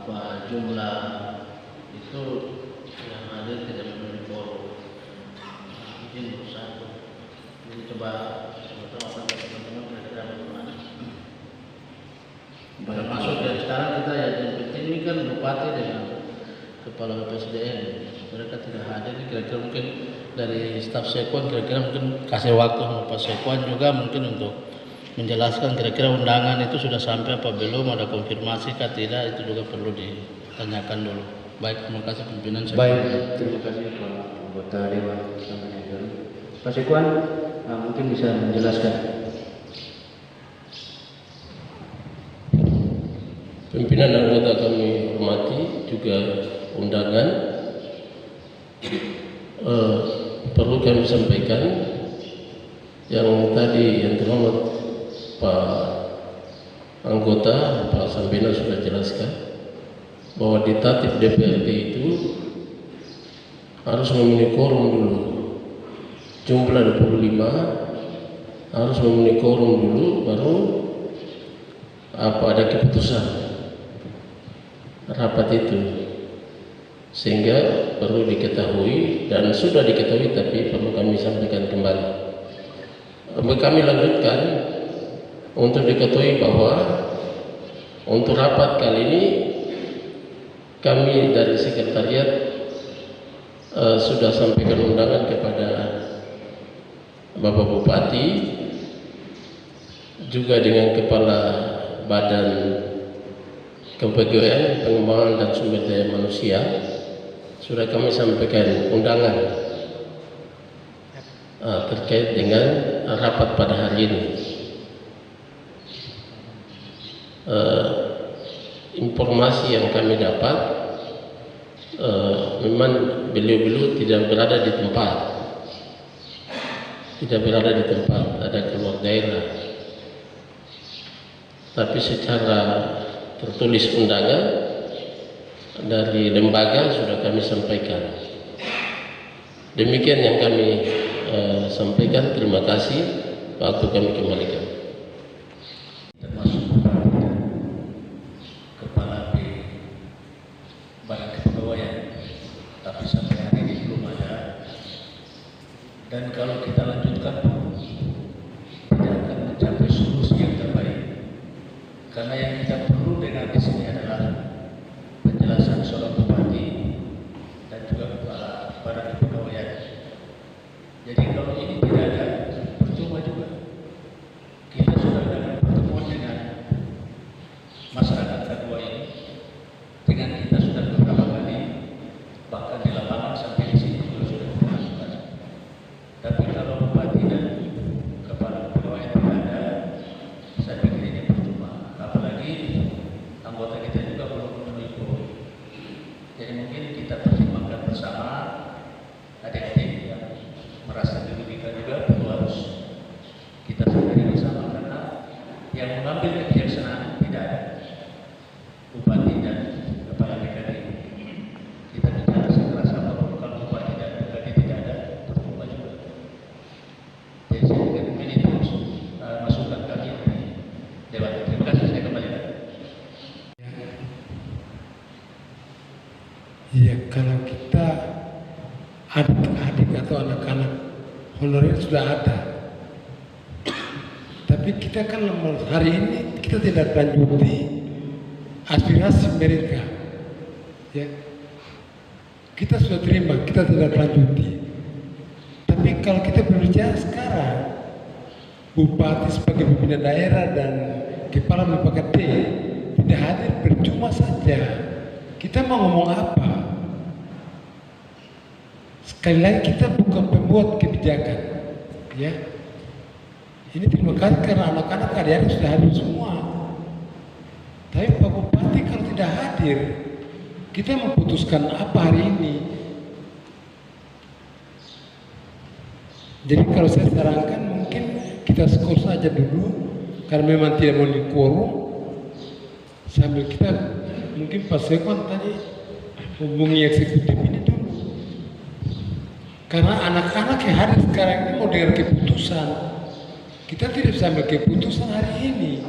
bahwa jumlah itu yang hadir tidak memenuhi quorum. Mungkin satu. Jadi coba apa teman-teman kira-kira bagaimana. Termasuk dari sekarang kita ya yang penting ini kan bupati dengan kepala BPSDM, mereka tidak hadir. Kira-kira mungkin dari staf Sekwan kira-kira mungkin kasih waktu sama Pak Sekwan juga mungkin untuk menjelaskan kira-kira undangan itu sudah sampai apa belum, ada konfirmasi kah tidak, itu juga perlu ditanyakan dulu. Baik, terima kasih pimpinan. Baik, terima kasih Pak anggota Dewan Manajer. Pak Sekwan mungkin bisa menjelaskan. Pimpinan anggota kami hormati juga undangan, perlu kami sampaikan yang tadi yang terhormat Pak anggota Pak Sambino sudah jelaskan bahwa di tatip DPRD itu harus memenuhi quorum dulu, jumlah 25 harus memenuhi quorum dulu, baru ada keputusan rapat itu, sehingga perlu diketahui dan sudah diketahui tapi perlu kami sampaikan kembali. Kami lanjutkan untuk diketahui bahwa untuk rapat kali ini kami dari sekretariat sudah sampaikan undangan kepada Bapak Bupati juga dengan Kepala Badan Kepegawaian Pengembangan dan Sumber Daya Manusia. Sudah kami sampaikan undangan terkait dengan rapat pada hari ini. Informasi yang kami dapat memang beliau-beliau tidak berada di tempat, ada keluar daerah, tapi secara tertulis undangan dari lembaga sudah kami sampaikan. Demikian yang kami sampaikan. Terima kasih. Waktu kami kembalikan. Termasuk kepala Badan Kepegawaian, tapi sampai hari ini belum ada. Dan kalau kita lanjutkan tidak akan mencapai solusi yang terbaik, karena yang kita perlu dengar di sini adalah penjelasan seorang bupati dan juga kepala Badan Kepegawaian. Jadi kalau ini tidak ada, percuma juga. Kita sudah ada pertemuan dengan masyarakat kedua ini, dengan kita sudah beberapa kali, bahkan di lapangan sampai di sini juga sudah kita lakukan. Tapi kalau bupati dan kepala kepegawaian tidak ada, saya pikir ini percuma. Apalagi anggota kita juga belum memenuhi quorum. Jadi mungkin kita pertimbangkan bersama, adik-adik yang merasa dirugikan juga perlu harus kita sadari bersama, karena yang mengambil kebijaksanaan tidak ada, bupati dan kepala BKD. Kita bicara sekeras apapun, kalau bupati dan BKD tidak ada, percuma juga. Jadi saya pikir mungkin itu masukan kami dari Dewan. Terima kasih, saya kembalikan. Iya, kalau kita adik-adik atau anak-anak honorer sudah ada, tapi kita kan hari ini kita tidak lanjuti aspirasi mereka, ya. Kita sudah terima, kita tidak lanjuti. Tapi kalau kita berbicara sekarang, bupati sebagai pimpinan daerah dan kepala BPKD tidak hadir, percuma saja. Kita mau ngomong apa? Sekali lagi kita bukan pembuat kebijakan, ya. Ini terima kasih karena anak-anak adik-adik sudah hadir semua. Tapi Pak Bupati kalau tidak hadir, kita memutuskan apa hari ini? Jadi kalau saya sarankan mungkin kita skor saja dulu, karena memang tidak mau di quorum, sambil kita mungkin Pak Sekwan tadi hubungi eksekutif ini dulu. Karena anak-anak yang hadir sekarang ini mau dengar keputusan. Kita tidak bisa ambil keputusan hari ini.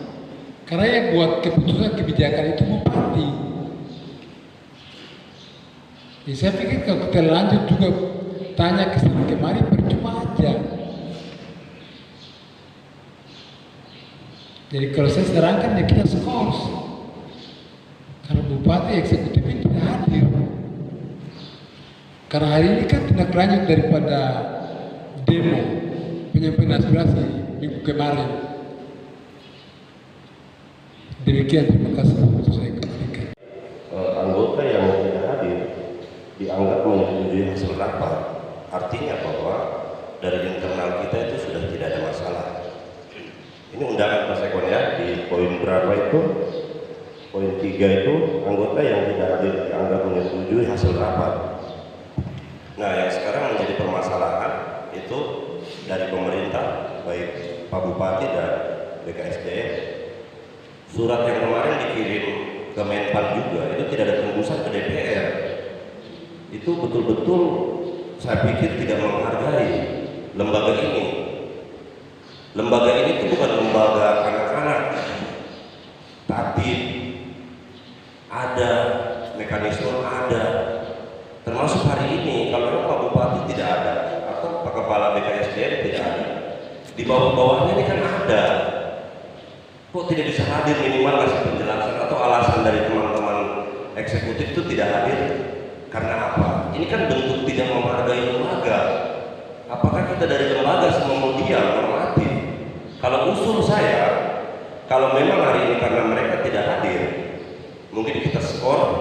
Karena yang buat keputusan kebijakan itu bupati. Ya, saya pikir kalau kita lanjut juga tanya ke sana kemari percuma aja. Jadi kalau saya sarankan ya kita skors. Karena bupati eksekutif ini tidak hadir. Karena hari ini kan tindak lanjut daripada demo penyampaian aspirasi minggu kemarin. Demikian, terima kasih untuk saya kembalikan. Anggota yang tidak hadir dianggap menyetujui hasil rapat, artinya bahwa dari internal kita itu sudah tidak ada masalah. Ini undangan Pak Sekon ya, di poin berapa itu? Poin 3 itu anggota yang tidak hadir dianggap menyetujui hasil rapat. Nah, yang sekarang menjadi permasalahan itu dari pemerintah, baik Pak Bupati dan BKSDM. Surat yang kemarin dikirim ke Menpan juga itu tidak ada tembusan ke DPR. Itu betul-betul saya pikir tidak menghargai lembaga ini. Lembaga ini itu bukan lembaga anak-anak, tapi ada mekanisme, ada. Termasuk hari ini kalau Pak Bupati tidak ada atau Pak Kepala BKSDM tidak ada, di bawah-bawahnya ini kan ada. Kok tidak bisa hadir, minimal kasih penjelasan atau alasan dari teman-teman eksekutif itu tidak hadir karena apa? Ini kan bentuk tidak menghargai lembaga. Apakah kita dari lembaga semua mau diam, normatif? Kalau usul saya, kalau memang hari ini karena mereka tidak hadir, mungkin kita skor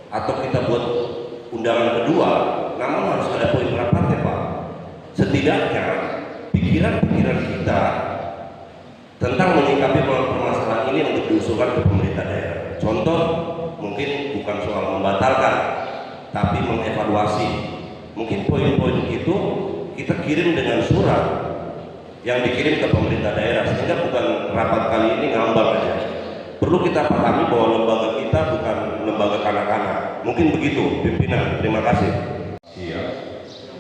atau kita buat undangan kedua, namun harus ada poin rapatnya Pak. Setidaknya pikiran-pikiran kita tentang menyikapi permasalahan ini untuk diusulkan ke pemerintah daerah. Contoh, mungkin bukan soal membatalkan, tapi mengevaluasi. Mungkin poin-poin itu kita kirim dengan surat yang dikirim ke pemerintah daerah, sehingga bukan rapat kali ini ngambang aja. Perlu kita pahami bahwa lembaga kita bukan lembaga kanak-kanak. Mungkin begitu, pimpinan. Terima kasih. Iya,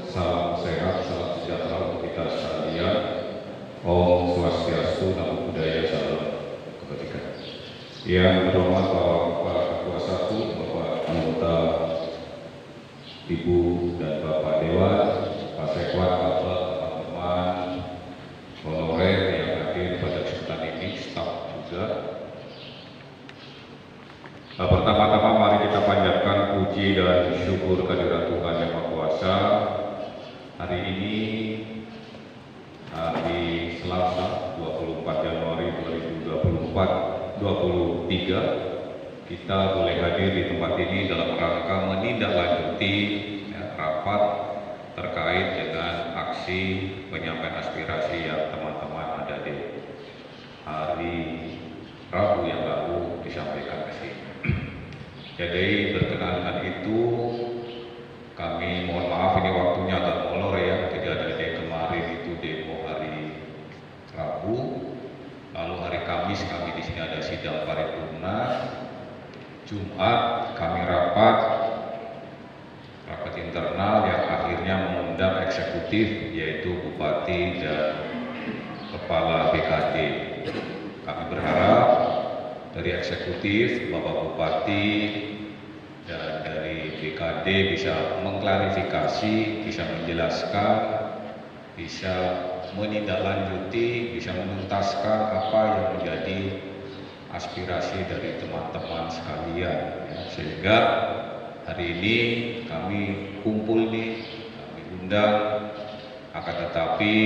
salam sehat, salam sejahtera untuk kita sekalian. Om Swastiastu, Namo Buddhaya, salam kebajikan. Yang terhormat Bapak Ketua 1, Bapak anggota Ibu dan Bapak Dewan, Pak Sekwan, Bapak, teman-teman honorer yang hadir pada kesempatan ini, staf juga. Pertama-tama mari kita panjatkan puji dan syukur kehadirat Tuhan Yang Maha Kuasa. Hari ini hari Selasa 24 Januari 2023 kita boleh hadir di tempat ini dalam rangka menindaklanjuti rapat terkait dengan aksi penyampaian aspirasi yang teman-teman ada di hari Rabu yang lalu disampaikan ke sini. Jadi berkenaan itu kami mohon maaf ini waktunya agak molor ya, tidak ada dari kemarin itu demo hari Rabu, lalu hari Kamis kami di sini ada sidang paripurna, Jumat kami rapat internal yang akhirnya mengundang eksekutif yaitu Bupati dan Kepala BKD. Kami berharap dari eksekutif, Bapak Bupati dan dari BKD bisa mengklarifikasi, bisa menjelaskan, bisa menindaklanjuti, bisa menuntaskan apa yang menjadi aspirasi dari teman-teman sekalian, ya. Sehingga hari ini kami kumpul nih, kami undang, akan tetapi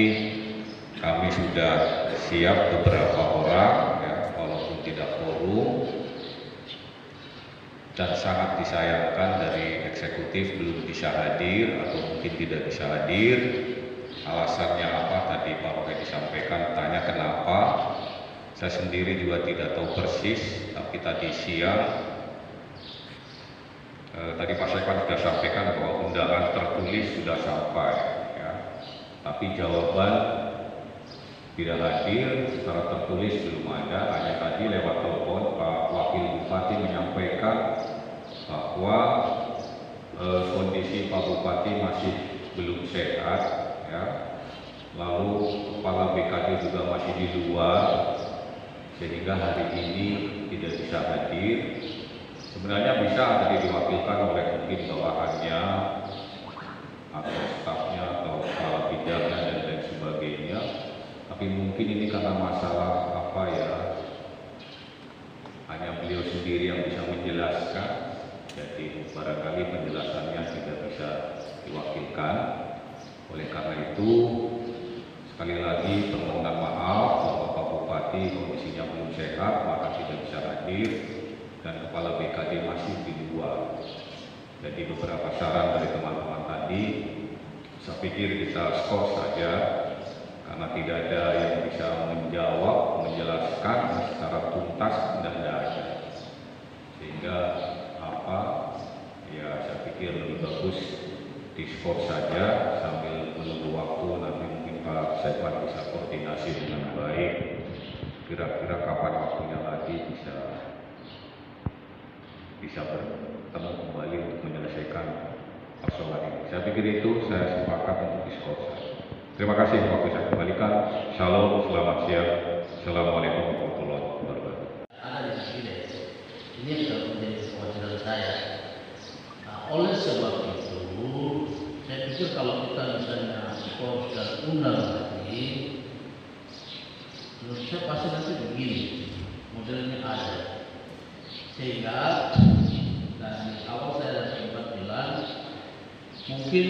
kami sudah siap beberapa orang, ya, walaupun tidak forum, dan sangat disayangkan dari eksekutif belum bisa hadir atau mungkin tidak bisa hadir. Alasannya apa tadi Pak Roke disampaikan, tanya kenapa. Saya sendiri juga tidak tahu persis, tapi tadi siang tadi Pak Sekwan sudah sampaikan bahwa undangan tertulis sudah sampai, ya. Tapi jawaban tidak hadir secara tertulis belum ada. Hanya tadi lewat telepon Pak Wakil Bupati menyampaikan bahwa kondisi Pak Bupati masih belum sehat, ya. Lalu Kepala BKD juga masih di luar, sehingga hari ini tidak bisa hadir. Sebenarnya bisa tadi diwakilkan oleh mungkin bawahannya atau stafnya atau kepala bidangnya dan lain sebagainya. Tapi mungkin ini karena masalah apa ya, hanya beliau sendiri yang bisa menjelaskan. Jadi barangkali penjelasannya tidak bisa diwakilkan. Oleh karena itu, sekali lagi permohonan maaf bahwa Pak Bupati kondisinya belum sehat, maka tidak bisa hadir, dan Kepala BKD masih di luar. Jadi beberapa saran dari teman-teman tadi, saya pikir kita skor saja, karena tidak ada yang bisa menjawab, menjelaskan secara tuntas dan ada. Sehingga ya saya pikir lebih bagus diskor saja sambil menunggu waktu, nanti mungkin Pak Sekman bisa koordinasi dengan baik, kira-kira kapan waktunya lagi bisa bertemu kembali untuk menyelesaikan persoalan ini. Saya pikir itu saya sepakat untuk diskor. Terima kasih, waktu saya kembalikan. Shalom, selamat siang. Assalamualaikum warahmatullahi wabarakatuh. Ada di sini, ini sudah menjadi kewajiban saya. Nah, oleh sebab itu, saya pikir kalau kita misalnya skor dan undang lagi, menurut saya pasti nanti begini, modelnya ada. Sehingga dari awal saya sempat bilang, mungkin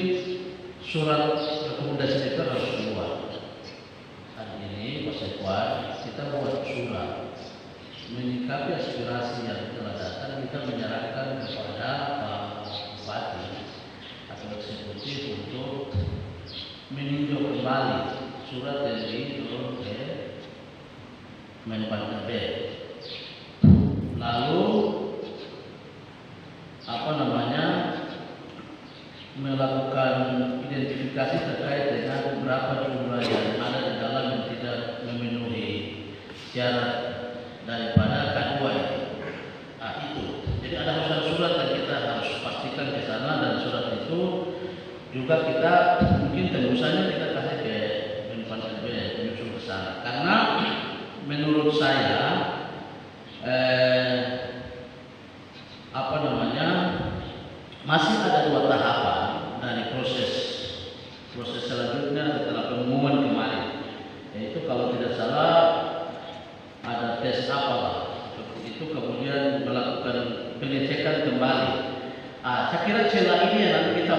surat rekomendasi itu harus keluar. Hari ini Pak Sekwan, kita buat surat menyikapi aspirasi yang telah datang, kita menyarankan kepada Pak Bupati atau eksekutif untuk meninjau kembali surat yang diturun ke Menpan RB. Lalu melakukan identifikasi terkait dengan berapa jumlah yang ada di dalam yang tidak memenuhi syarat daripada K2 itu. Nah, itu. Jadi ada surat yang kita harus pastikan ke sana, dan surat itu juga kita mungkin tembusannya kita kasih ke Menpan RB menyusul ke sana. Karena menurut saya masih ada 2 tahapan dari proses selanjutnya setelah pengumuman kemarin, yaitu kalau tidak salah ada tes apalah itu, kemudian melakukan pengecekan kembali. Saya kira celah ini yang nanti kita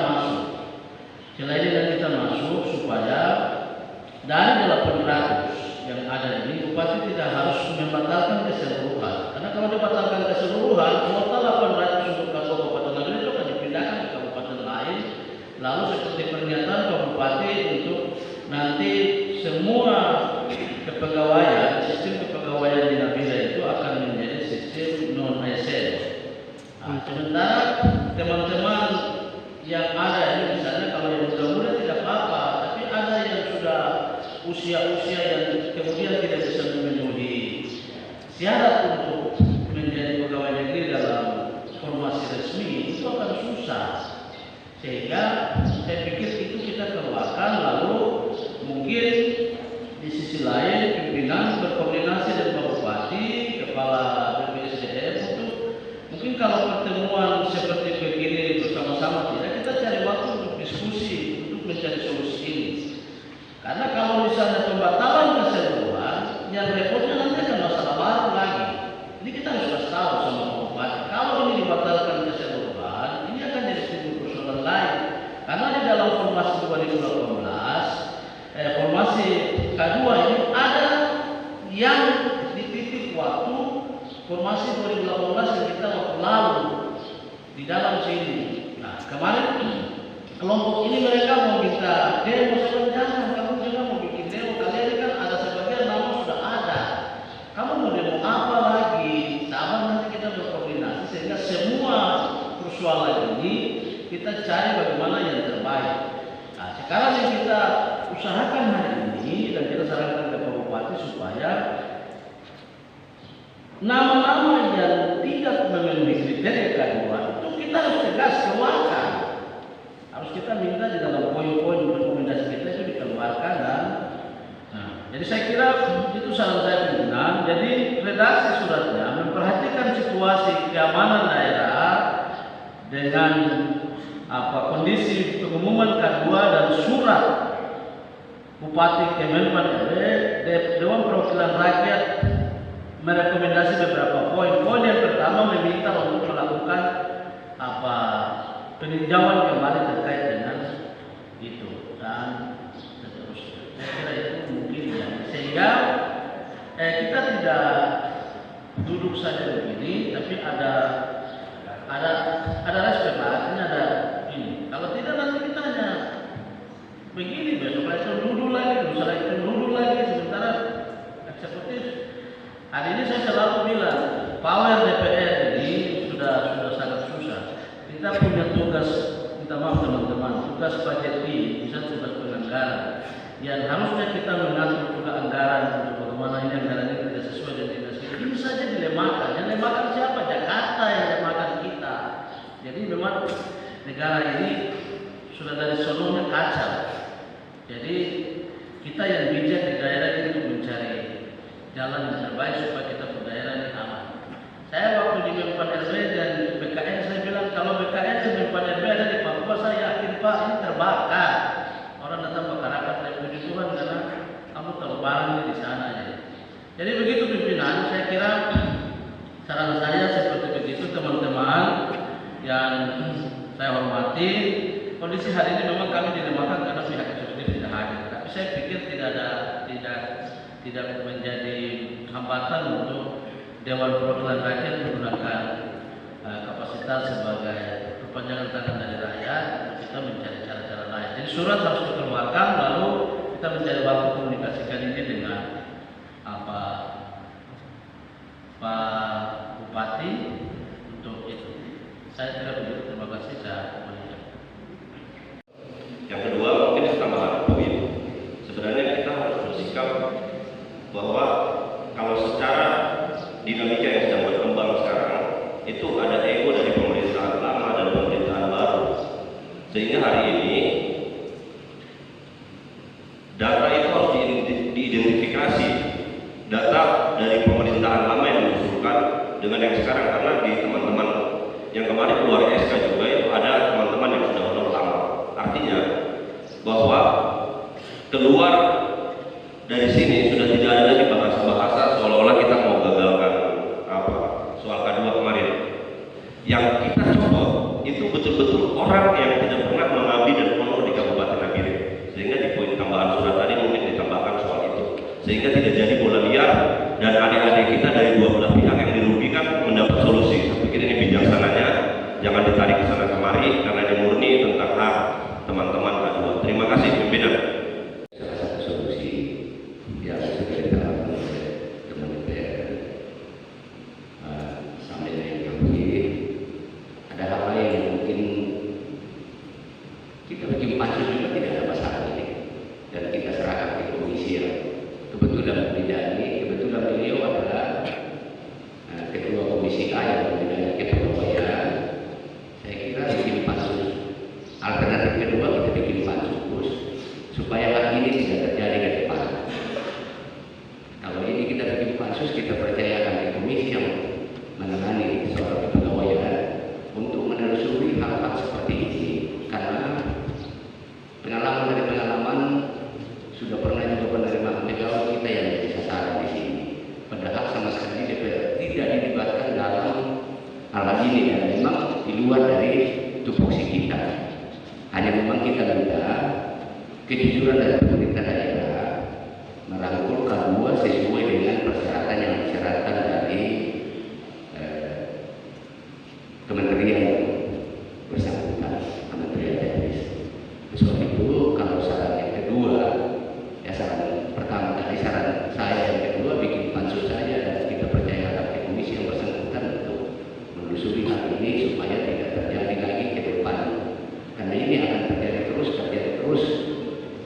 masuk supaya dari 800 yang ada ini Bupati tidak harus membatalkan keseluruhan, karena kalau dibatalkan keseluruhan total 800 untuk kabupaten lain itu akan dipindahkan ke kabupaten lain, lalu seperti pernyataan Pak Bupati untuk nanti semua kepegawaian, sistem kepegawaian di Nabila itu akan menjadi sistem non ASN. Sementara teman-teman yang ada ini, misalnya kalau yang muda-muda tidak apa-apa, tapi ada yang sudah usia-usia yang kemudian tidak bisa memenuhi syarat untuk menjadi pegawai negeri dalam formasi resmi, itu akan susah. Sehingga saya pikir itu kita keluarkan, lalu mungkin di sisi lain pimpinan berkoordinasi dengan Pak Bupati, Kepala BPSDM untuk mungkin kalau pertemuan seperti begini bersama-sama, kita cari waktu untuk diskusi, untuk mencari solusi ini. Karena kalau misalnya pembatalan keseluruhan, yang repotnya nanti akan masalah baru lagi. Ini kita harus kasih tahu sama Pak Bupati, kalau ini dibatalkan keseluruhan, ini akan jadi timbul persoalan lain. Karena di dalam formasi 2018, formasi K2 ini ada yang di titik waktu formasi 2018 yang kita waktu lalu di dalam sini. Nah, kemarin kelompok ini mereka mau minta demo, jangan, kamu juga mau bikin demo, kalian ini kan ada sebagian nama sudah ada, kamu mau demo apa lagi? Sabar, nanti kita berkoordinasi sehingga semua persoalan ini kita cari bagaimana yang terbaik. Nah, sekarang yang kita usahakan hari ini dan kita sarankan ke Pak Bupati supaya nama-nama yang tidak memenuhi kriteria K2 itu kita harus tegas keluarkan. Harus kita minta di dalam poin-poin rekomendasi kita itu dikeluarkan. Dan jadi saya kira itu saran saya pimpinan. Jadi redaksi suratnya memperhatikan situasi keamanan daerah dengan kondisi pengumuman K2 dan surat Bupati Kemenpan RW, Dewan Perwakilan Rakyat merekomendasi beberapa poin. Poin yang pertama meminta untuk melakukan peninjauan kembali terkait dengan itu dan seterusnya. Saya kira itu mungkin ya. Sehingga kita tidak duduk saja begini, tapi ada respon, artinya ada ini. Kalau tidak nanti kita hanya begini, besok lagi duduk lagi, lusa lagi duduk lagi, sementara eksekutif. Hari ini saya selalu bilang, power DPR ini sudah sangat susah. Kita punya tugas, minta maaf teman-teman, tugas budgeting, bisa tugas penganggaran. Yang harusnya kita mengatur juga anggaran untuk bagaimana ini anggaran ini tidak sesuai dengan dinasti. Ini saja dilemakan. Yang dilemakan siapa? Jakarta yang dilemakan kita. Jadi memang negara ini sudah dari sononya kacau. Jadi kita yang bijak di daerah ini untuk mencari jalan yang terbaik supaya kita ke daerah ini aman. Saya waktu di Kemenpan RW dan BKN saya bilang kalau BKN dan Kemenpan RW ada di Papua, saya yakin Pak ini terbakar. Orang datang masyarakat dari puji Tuhan karena kamu tahu barangnya di sana ya. Jadi begitu pimpinan, saya kira saran saya seperti begitu teman-teman yang saya hormati. Kondisi hari ini memang kami dilemakan karena pihak eksekutif tidak hadir. Tapi saya pikir tidak menjadi hambatan untuk Dewan Perwakilan Rakyat menggunakan kapasitas sebagai perpanjangan tangan dari rakyat. Kita mencari cara-cara lain. Jadi surat harus dikeluarkan, lalu kita mencari waktu komunikasikan ini dengan Pak Bupati untuk itu. Saya kira begitu. Terima kasih. Yang kedua, mungkin tambahan poin. Sebenarnya kita harus bersikap bahwa kalau secara dinamika yang sedang berkembang sekarang itu ada ego dari pemerintahan lama dan pemerintahan baru, sehingga hari ini data itu harus diidentifikasi, data dari pemerintahan lama yang diusulkan dengan yang sekarang, karena di teman-teman yang kemarin keluar SK juga itu ada teman-teman yang sudah honor lama. Artinya bahwa keluar dari sini sudah tidak ada lagi bahasa-bahasa seolah-olah kita mau gagalkan soal K2 kemarin. Yang kita coba itu betul-betul orang yang tidak pernah mengabdi dan honor di Kabupaten Nabire. Sehingga di poin tambahan surat tadi mungkin ditambahkan soal itu. Sehingga tidak jadi bola liar dan adik-adik kita dari dua belah pihak yang dirugikan mendapat solusi. Saya pikir ini bijaksananya, jangan ditarik ke sana kemari karena ini murni tentang hak teman-teman K2. Terima kasih pimpinan. Salah satu solusi yang sudah dilakukan oleh teman DPR sampai dengan kami, ada hal lain yang mungkin kita bikin pansus juga tidak ada masalah ini, dan kita serahkan ke komisi yang kebetulan bidang ini. Kebetulan beliau adalah ketua komisi A yang membidani kepegawaian. Saya kira bikin pansus. Alternatif kedua kita bikin pansus supaya hal ini tidak terjadi ke depan. Kalau ini kita bikin pansus, kita percayakan di komisi yang menangani soal kepegawaian untuk menelusuri hal-hal seperti ini, karena pengalaman dari pengalaman sudah pernah juga menerima pegawai kita yang jadi sasaran di sini. Padahal sama sekali DPR tidak dilibatkan dalam hal ini dan memang di luar dari tupoksi kita. Hanya memang kita minta kejujuran dari pemerintah daerah merangkul K2 sesuai dengan persyaratan yang disyaratkan dari kementerian bersangkutan, Kementerian Teknis. Sebab itu kalau saran yang kedua, ya saran pertama tadi, saran saya yang kedua bikin pansus saja dan kita percayakan ke komisi yang bersangkutan untuk menelusuri hal ini supaya tidak terjadi lagi ke depan. Karena ini akan terjadi terus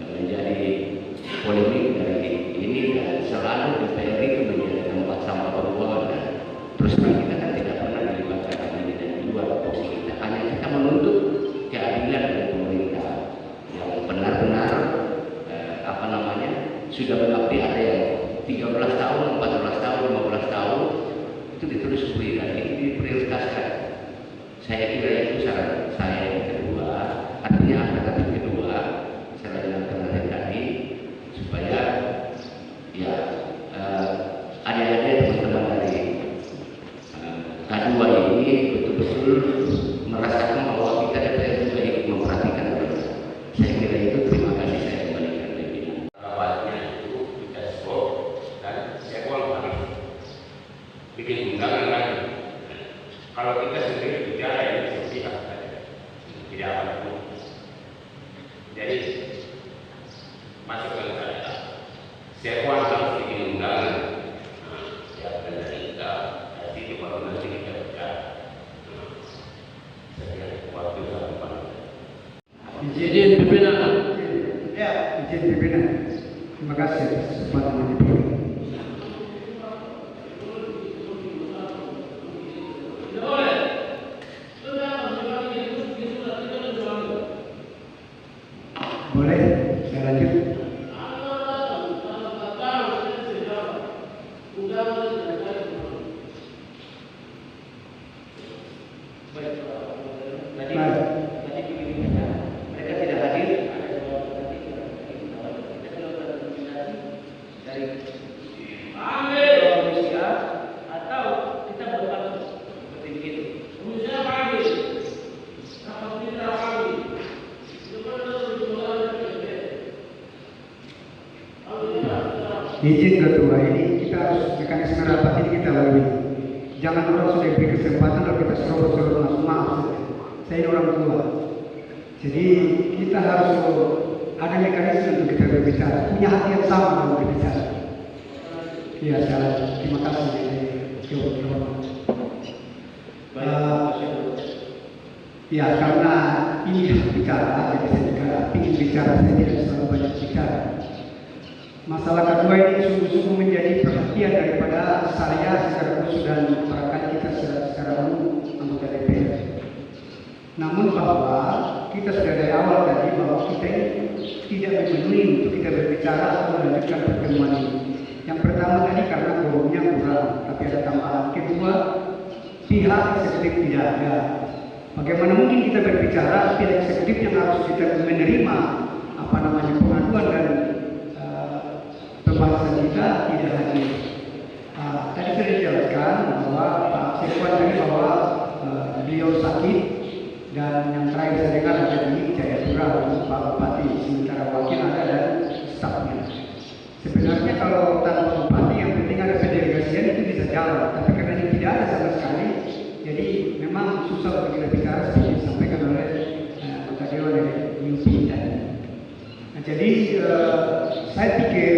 menjadi polemik dari ini, dan selalu DPR itu menjadi tempat sampah pembuangan. Dan terus terang kita kan tidak pernah dilibatkan ini dan di luar posisi kita. Hanya kita menuntut keadilan dari pemerintah yang benar-benar sudah mengabdi, ada yang 13 tahun, 14 tahun, 15 tahun itu ditelusuri dan ini diprioritaskan. Saya kira itu saran Sekuan harus bikin undangan. Siapa dari kita, itu baru nanti kita bicara. Saya waktu satu hari. Izin pimpinan. Ya, izin pimpinan. Terima kasih atas kesempatan yang diberikan. Boleh, saya lanjut. Mereka tidak hadir. Komisi A atau kita buat seperti begitu. Izin ketua, ini kita harus mekanisme rapat ini kita lalui. Jangan orang sudah beri kesempatan lalu kita serobot masuk, maaf. Saya ini orang tua. Jadi kita harus ada mekanisme untuk kita berbicara, punya hati yang sama dalam berbicara. Iya, terima kasih. Ya, karena ini bicara, jadi saya ingin bicara, saya tidak selalu banyak bicara. Masalah kedua ini sungguh-sungguh menjadi perhatian daripada saya secara khusus dan rekan kita secara umum anggota DPR. Namun bahwa kita sudah dari awal tadi bahwa kita ini tidak memenuhi untuk kita berbicara atau melanjutkan pertemuan ini. Yang pertama tadi karena forumnya kurang, tapi ada tambahan. Kedua, pihak eksekutif tidak ada. Bagaimana mungkin kita berbicara pihak eksekutif yang harus kita menerima pengaduan dan pembahasan kita tidak hadir. Tadi sudah dijelaskan bahwa Pak Sekwan tadi bahwa beliau sakit dan yang terakhir saya dengar ada di Jayapura Pak Bupati, sementara wakil ada dan stafnya. Sebenarnya kalau tanpa bupati yang penting ada pendelegasian itu bisa jalan, tapi karena ini tidak ada sama sekali, jadi memang susah untuk kita bicara seperti disampaikan oleh anggota dewan dari UP tadi. Nah, jadi saya pikir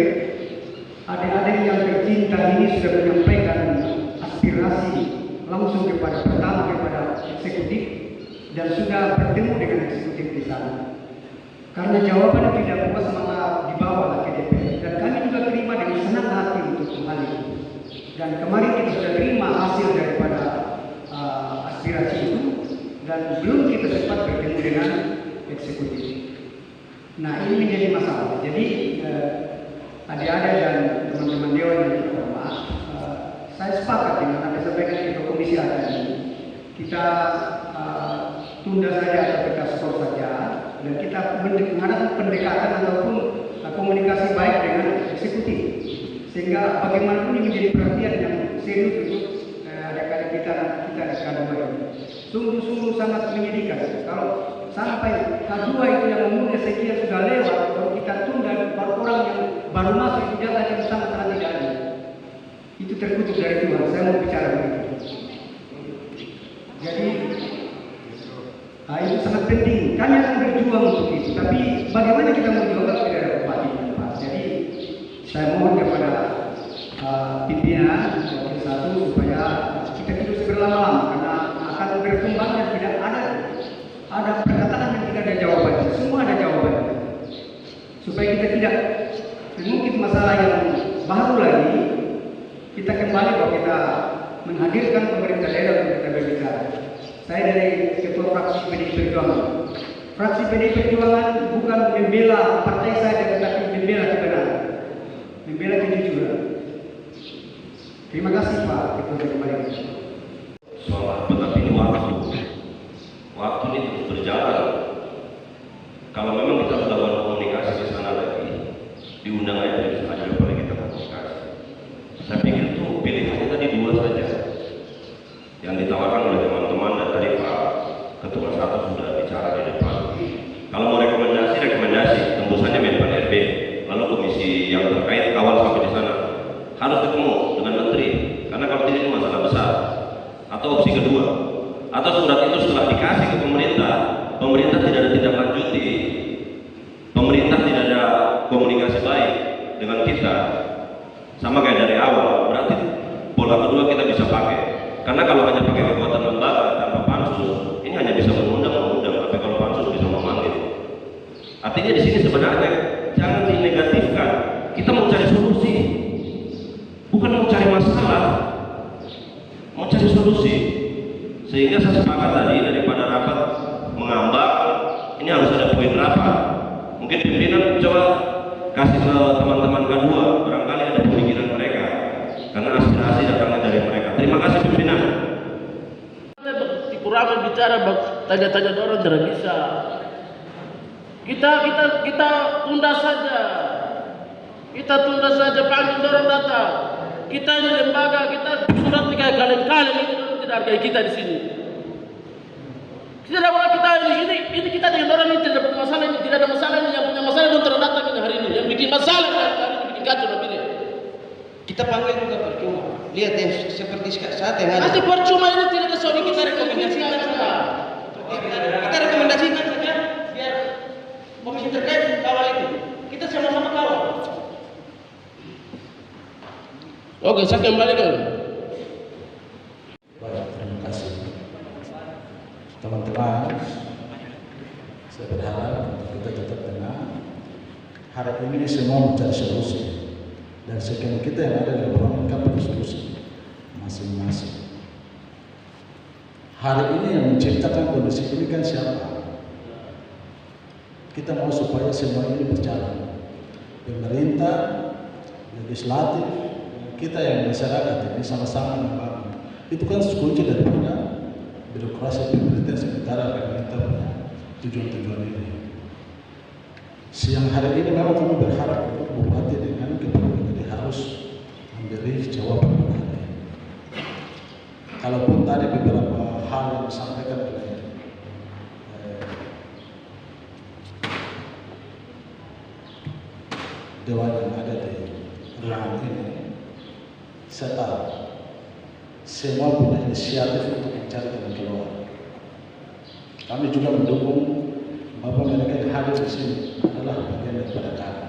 adik-adik yang tercinta ini sudah menyampaikan aspirasi langsung kepada eksekutif dan sudah bertemu dengan eksekutif di sana. Karena jawaban tidak puas maka dibawa ke DPR dan kami juga terima dengan senang hati untuk hal itu. Dan kemarin kita sudah terima hasil daripada aspirasi itu dan belum kita sempat bertemu dengan eksekutif. Nah, ini menjadi masalah. Jadi adik-adik dan teman-teman dewan yang terhormat, saya sepakat dengan apa sampaikan di komisi A tadi. Kita tunda saja atau kita stop saja dan kita mengadakan pendekatan ataupun komunikasi baik dengan eksekutif sehingga bagaimanapun ini menjadi perhatian yang serius untuk adik-adik kita di K2 ini. Sungguh-sungguh sangat menyedihkan kalau sampai K2 itu yang umurnya sekian sudah lewat, kalau kita tunda baru orang yang baru masuk itu jatah yang sangat tidak ada. Itu terkutuk dari Tuhan. Saya mau bicara begitu. Jadi itu sangat penting. Kami akan berjuang untuk itu. Tapi bagaimana kita menjual kalau tidak ada bupati? Jadi saya mohon kepada pimpinan Komisi 1 supaya kita tidak berlama-lama karena akan berkembang dan tidak ada perkataan yang tidak ada jawabannya. Semua ada jawabannya. Supaya kita tidak mengungkit masalah yang baru lagi, kita kembali bahwa kita menghadirkan pemerintah daerah untuk kita berbicara. Saya dari Ketua Fraksi PDI Perjuangan. Fraksi PDI Perjuangan bukan membela partai saja, tetapi membela kebenaran, membela kejujuran. Terima kasih Pak Ketua kembali. Soal tetapi ini waktu ini terus berjalan. Kalau memang kita sudah berkomunikasi di sana lagi, diundang aja bisa aja boleh kita komunikasi. Saya pikir itu pilihannya tadi dua saja yang ditawarkan oleh teman-teman dan tadi Pak Ketua 1 sudah bicara di depan. Kalau mau rekomendasi tembusannya Menpan RB, lalu komisi yang terkait awal sampai di sana harus ketemu dengan menteri, karena kalau tidak itu masalah besar. Atau opsi kedua, atau surat itu setelah dikasih ke pemerintah tidak ada tindak lanjuti, pemerintah tidak ada komunikasi baik dengan kita kita sama kayak dari awal, berarti pola kedua kita bisa pakai. Karena kalau hanya pakai kekuatan lembaga tanpa pansus, ini hanya bisa mengundang, tapi kalau pansus bisa memanggil. Artinya di sini sebenarnya jangan dinegatifkan. Kita mau cari solusi, bukan mau cari masalah, mau cari solusi. Sehingga saya sepakat tadi daripada rapat mengambang, ini harus ada poin rapat. Mungkin pimpinan coba kasih ke teman-teman K2, barangkali ada pemikiran mereka, karena aspirasi datangnya dari mereka. Terima kasih pimpinan. Kurang bicara, tanya-tanya orang tidak bisa. Kita tunda saja. Kita tunda saja, panggil orang datang. Kita ini lembaga, kita surat tiga kali ini tidak hargai kita di sini. Tidak boleh kita ini kita dengan orang ini tidak ada masalah, ini tidak ada masalah, ini yang punya masalah itu terdatang ini hari ini, yang bikin masalah hari ini bikin kacau tapi ini. Kita panggil juga percuma. Lihat yang seperti saat yang ada. Nanti percuma ini tidak ada soal, kita rekomendasikan saja. Kita rekomendasikan saja biar komisi terkait kawal itu. Kita sama-sama kawal. Oke, saya kembali ke. Baik, terima kasih. Teman-teman, saya berharap kita tetap tenang. Hari ini semua mencari solusi. Dan sekian kita yang ada di bawah mereka berdiskusi masing-masing. Hari ini yang menciptakan kondisi ini kan siapa? Kita mau supaya semua ini berjalan. Pemerintah, legislatif, kita yang masyarakat ini sama-sama membangun. Itu kan kunci daripada birokrasi pemerintah sementara pemerintah punya tujuan-tujuan ini. Siang hari ini memang kami berharap bupati dengan kepala harus memberi jawaban kepada. Kalaupun tadi beberapa hal yang disampaikan oleh dewan yang ada di ruangan ini, saya tahu semua punya inisiatif untuk mencari jalan keluar. Kami juga mendukung bahwa mereka yang hadir di sini adalah bagian daripada kami.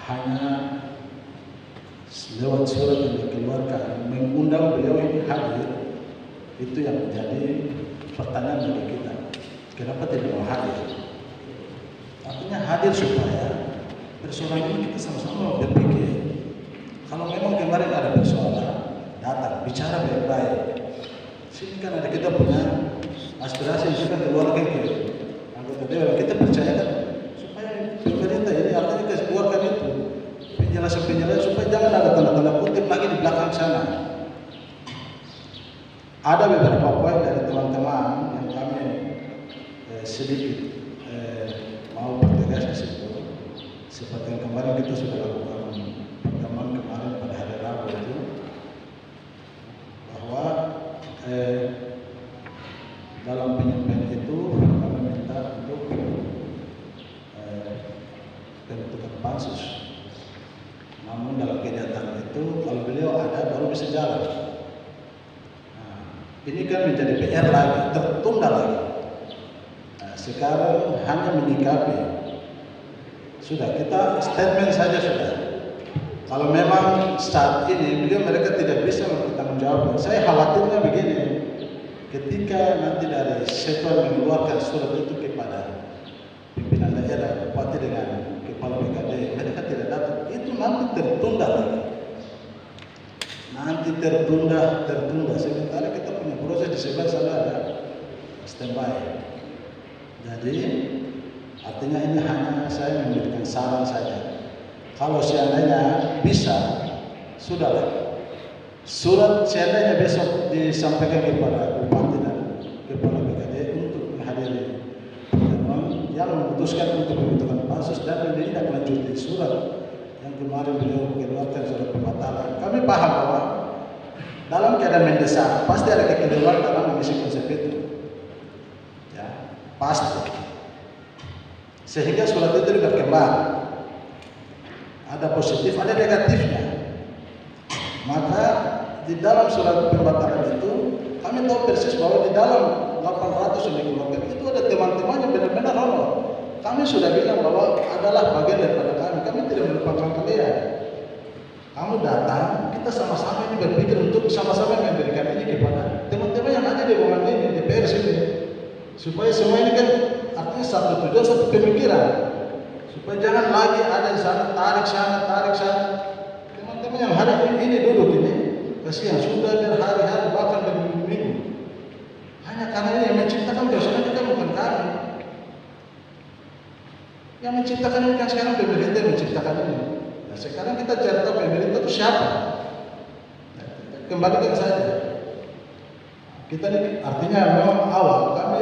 Hanya lewat surat yang dikeluarkan mengundang beliau ini hadir, itu yang menjadi pertanyaan bagi kita. Kenapa tidak mau hadir? Artinya hadir supaya persoalan ini kita sama-sama berpikir. Kalau memang kemarin ada persoalan, datang bicara baik-baik. Sini kan ada kita punya aspirasi yang sudah keluarkan ke anggota dewan. Kita percaya kan supaya pemerintah ini artinya kita keluarkan itu penjelasan supaya jangan ada tanda-tanda kutip lagi di belakang sana. Ada beberapa poin dari teman-teman yang kami sedikit mau pertegas di situ. Seperti yang kemarin kita sudah lakukan pertemuan kemarin pada hari Rabu itu, bahwa dalam penyampaian itu kami minta untuk pembentukan pansus. Namun dalam kegiatan itu kalau beliau ada baru bisa jalan. Nah, ini kan menjadi PR lagi, tertunda lagi. Nah, sekarang hanya menyikapi. Sudah kita statement saja sudah. Kalau memang saat ini mereka tidak bisa bertanggung jawab. Saya khawatirnya begini, ketika nanti dari sektor mengeluarkan surat itu kepada pimpinan daerah, bupati dengan kepala BKD, mereka tidak datang, itu nanti tertunda lagi. Nanti tertunda. Sementara kita punya proses di sebelah sana ada standby. Jadi artinya ini hanya saya memberikan saran saja. Kalau seandainya bisa, sudahlah. Surat seandainya besok disampaikan kepada bupati dan kepala BKD untuk menghadiri pertemuan yang memutuskan untuk membentukkan pansus dan menindaklanjuti surat yang kemarin beliau keluarkan surat pembatalan. Kami paham bahwa dalam keadaan mendesak pasti ada kekeliruan dalam mengisi konsep itu, ya pasti. Sehingga surat itu berkembang. Ada positif, ada negatifnya. Maka di dalam surat pembatalan itu kami tahu persis bahwa di dalam 800 yang dikeluarkan itu ada teman-teman yang benar-benar honor. kami sudah bilang bahwa adalah bagian daripada kami. Kami tidak melupakan kalian. Kamu datang, kita sama-sama ini berpikir untuk sama-sama memberikan ini kepada teman-teman yang ada di ruangan ini, di DPR sini, supaya semua ini kan artinya satu tujuan, satu pemikiran, supaya jangan lagi ada di sana tarik sana. Teman-teman yang hari ini duduk ini, kasihan sudah berhari-hari bahkan berminggu-minggu. Hanya karena ini yang menciptakan biasanya kita bukan kami. Yang menciptakan ini kan sekarang pemerintah yang menciptakan ini. Nah, sekarang kita cari tahu pemerintah itu siapa. Nah, kembalikan saja. Kita ini artinya memang awal kami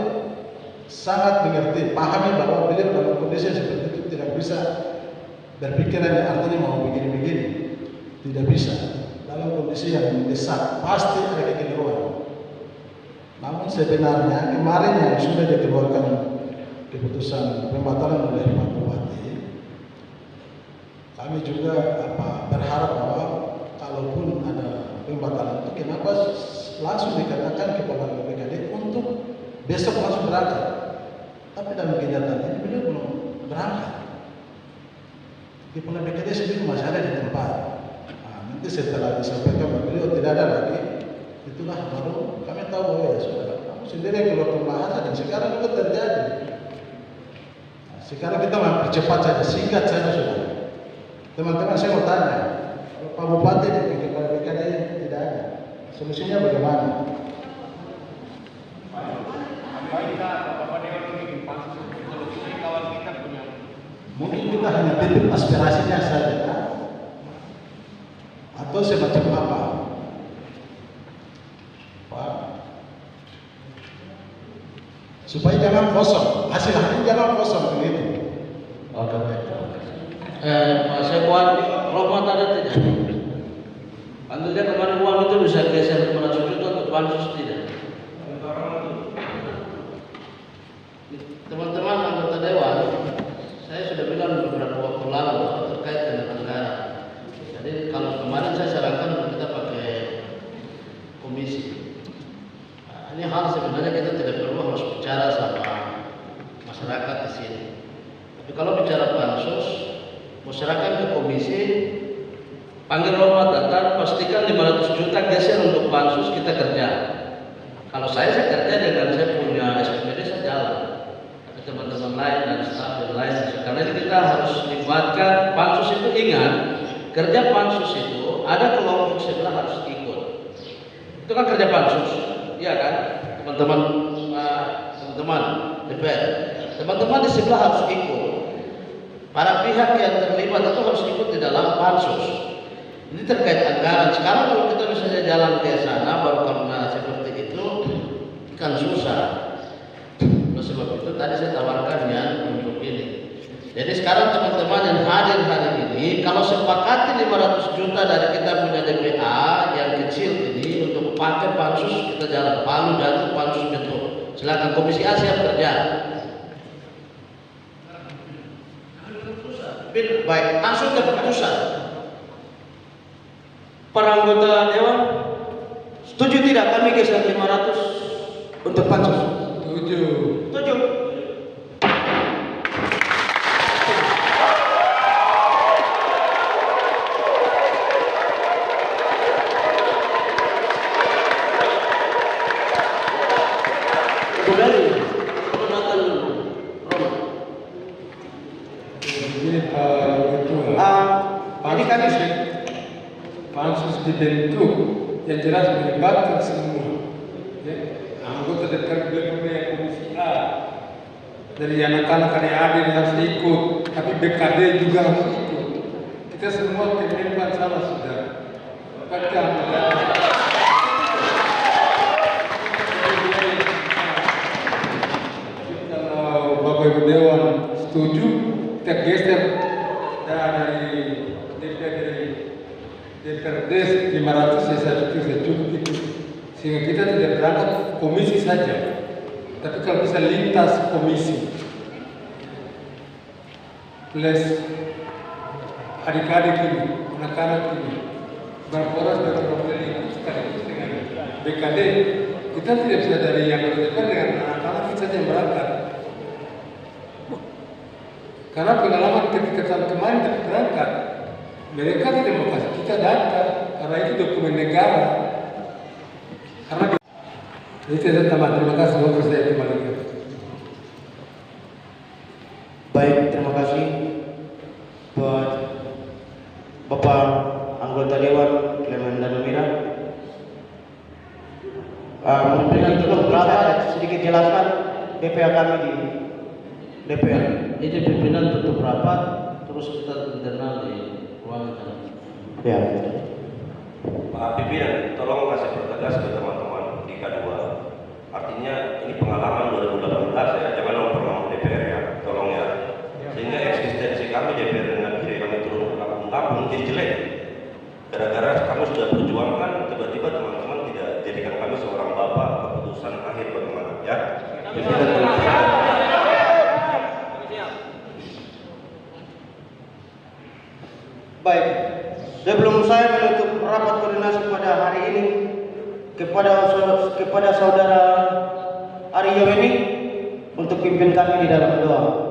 sangat mengerti, pahami bahwa beliau dalam kondisi yang seperti itu tidak bisa berpikiran artinya mau begini-begini. Tidak bisa. Dalam kondisi yang mendesak pasti ada kekeliruan. Namun sebenarnya kemarin yang sudah dikeluarkan keputusan pembatalan oleh Pak Bupati, kami juga berharap bahwa kalaupun ada pembatalan itu kenapa langsung dikatakan kepada BKD untuk besok langsung berangkat. Tapi dalam kenyataannya beliau belum berangkat. Kepala BKD sendiri masih ada di tempat. Nah, nanti setelah disampaikan beliau tidak ada lagi, itulah baru kami tahu bahwa ya sudah kamu sendiri yang keluar pembahasan dan sekarang itu terjadi. Nah, sekarang kita mempercepat saja, singkat saja sudah. Teman-teman saya mau tanya, Pak Bupati di kepala BKD tidak ada, solusinya bagaimana? Mungkin kita hanya titip aspirasinya saja, atau semacam apa? Pak, supaya jangan kosong, hasil akhirnya jangan kosong begitu. Oke. Pak Sekwan, Rohmat ada tidak? Tentunya kemarin uang itu bisa geser 500 juta untuk bansos tidak? Teman-teman anggota dewan, saya sudah bilang beberapa waktu lalu terkait dengan anggaran. Jadi kalau kemarin saya sarankan untuk kita pakai komisi. Nah, ini hal sebenarnya kita tidak perlu harus bicara sama masyarakat di sini. Tapi kalau bicara bansos, masyarakat ke komisi, panggil Rohmat datang, pastikan 500 juta geser untuk bansos kita kerja. Kalau saya kerja dengan saya punya SPPD saya jalan. Teman-teman lain dan staf yang lain, karena kita harus libatkan pansus itu. Ingat, kerja pansus itu ada kelompok sebelah harus ikut. Itu kan kerja pansus, iya kan, teman-teman DPR, teman-teman di sebelah harus ikut. Para pihak yang terlibat itu harus ikut di dalam pansus. Ini terkait anggaran. Sekarang kalau kita misalnya jalan ke sana baru karena seperti itu kan susah. Sebab itu tadi saya tawarkan ya untuk ini. Jadi sekarang teman-teman yang hadir hari ini, kalau sepakati 500 juta dari kita punya DPA yang kecil ini untuk pakai pansus, kita jalan Palu dan pansus betul. Silakan Komisi A siap kerja. Baik, langsung ke keputusan. Para anggota dewan, setuju tidak kami geser 500 untuk pansus? Setuju. Setuju. Kembali, penonton dulu. Ini Pak Ketua. Jadi kami pansus dibentuk yang jelas melibatkan semua. Ya. Anggota DPR yang Komisi A, dari anak-anak yang ada yang harus ikut, tapi BKD juga harus ikut. Kita semua kemenpan sama sudah. Bahkan kalau Bapak Ibu Dewan setuju, kita geser dari DPRD 500 saya cukup itu. Sehingga kita tidak berangkat komisi saja, tapi kalau bisa lintas komisi plus adik-adik ini, anak-anak ini berporos ini sekaligus dengan BKD, kita tidak bisa dari yang berbeda dengan anak-anak kita saja yang berangkat. Karena pengalaman ketika kemarin terangkat, mereka tidak mau kasih kita data, karena itu dokumen negara. Karena itu teman, terima kasih. Semoga saya kembali. Baik, terima kasih buat Bapak anggota Dewan Clement Danumira. Mungkin untuk berapa sedikit jelaskan DPR kami di DPR. Ini pimpinan tutup rapat, terus kita internal di ruangan. Ya. Pak Pimpinan, tolong kasih pertegas ke teman-teman di K2. Artinya ini pengalaman 2018 ya, jangan nomor DPR ya, tolong ya. Sehingga eksistensi kami DPR dengan diri kami turun ke kampung jadi jelek. Gara-gara kami sudah berjuang kan, tiba-tiba teman-teman tidak jadikan kami seorang bapak keputusan akhir bagaimana ya. Baik, sebelum saya menutup rapat koordinasi pada hari ini kepada saudara Aryo ini untuk pimpin kami di dalam doa.